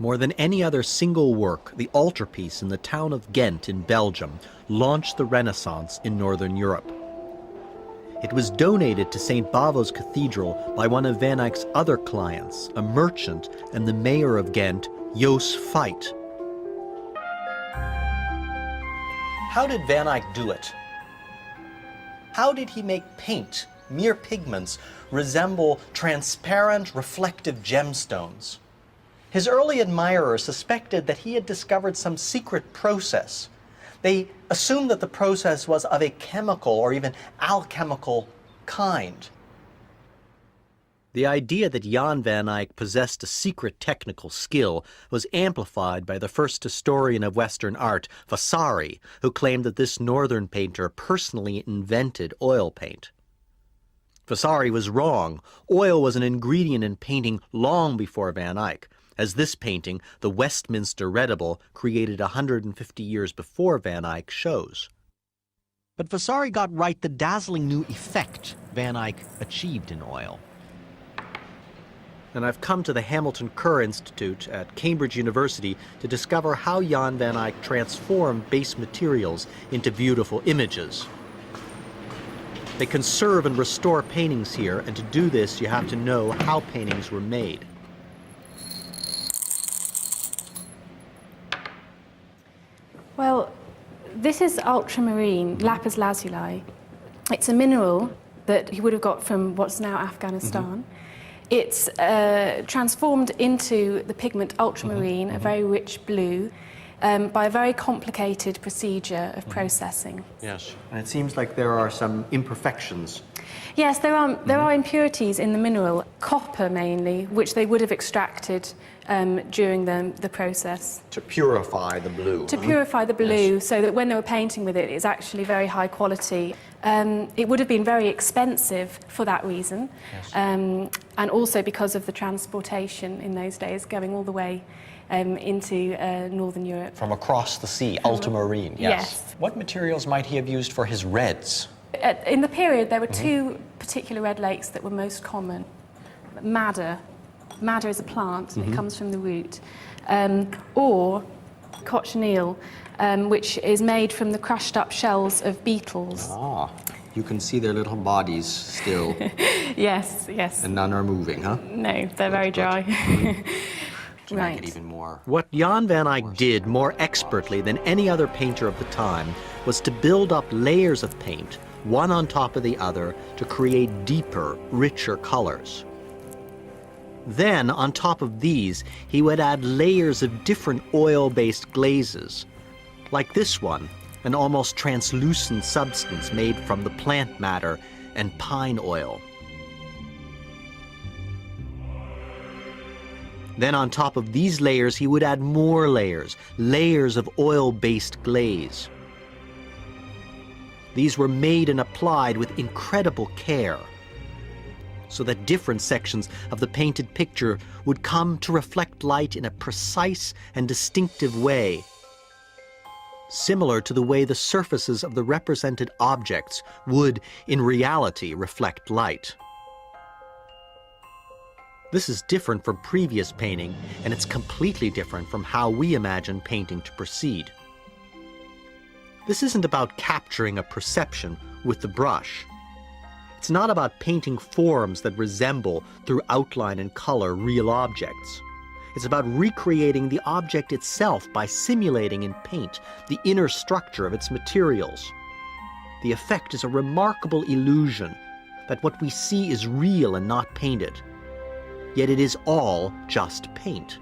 More than any other single work, the Altarpiece in the town of Ghent in Belgium launched the Renaissance in Northern Europe. It was donated to St. Bavo's Cathedral by one of Van Eyck's other clients, a merchant and the mayor of Ghent, Jos Veit. How did Van Eyck do it? How did he make paint, mere pigments, resemble transparent, reflective gemstones? His early admirers suspected that he had discovered some secret process. They assumed that the process was of a chemical or even alchemical kind. The idea that Jan van Eyck possessed a secret technical skill was amplified by the first historian of Western art, Vasari, who claimed that this northern painter personally invented oil paint. Vasari was wrong. Oil was an ingredient in painting long before Van Eyck, as this painting, the Westminster Redible, created 150 years before Van Eyck, shows. But Vasari got right the dazzling new effect Van Eyck achieved in oil. And I've come to the Hamilton Kerr Institute at Cambridge University to discover how Jan van Eyck transformed base materials into beautiful images. They conserve and restore paintings here, and to do this you have to know how paintings were made. Well, this is ultramarine, lapis lazuli. It's a mineral that he would have got from what's now Afghanistan. It's transformed into the pigment ultramarine, a very rich blue, by a very complicated procedure of processing. Yes, and it seems like there are some imperfections. Yes, there are impurities in the mineral, copper mainly, which they would have extracted during the process. To purify the blue. To purify the blue, so that when they were painting with it, it's actually very high quality. It would have been very expensive for that reason, and also because of the transportation in those days, going all the way into Northern Europe. From across the sea, ultramarine, yes. What materials might he have used for his reds? In the period, there were two particular red lakes that were most common. Madder. Madder is a plant, and it comes from the root. Or cochineal, which is made from the crushed up shells of beetles. Ah, you can see their little bodies still. Yes, yes. And none are moving, huh? No, they're very dry. To make it even more. What Jan van Eyck did more expertly than any other painter of the time was to build up layers of paint, one on top of the other, to create deeper, richer colors. Then, on top of these, he would add layers of different oil-based glazes, like this one, an almost translucent substance made from the plant matter and pine oil. Then on top of these layers, he would add more layers, layers of oil-based glaze. These were made and applied with incredible care, so that different sections of the painted picture would come to reflect light in a precise and distinctive way, similar to the way the surfaces of the represented objects would, in reality, reflect light. This is different from previous painting, and it's completely different from how we imagine painting to proceed. This isn't about capturing a perception with the brush. It's not about painting forms that resemble, through outline and color, real objects. It's about recreating the object itself by simulating in paint the inner structure of its materials. The effect is a remarkable illusion that what we see is real and not painted. Yet it is all just paint.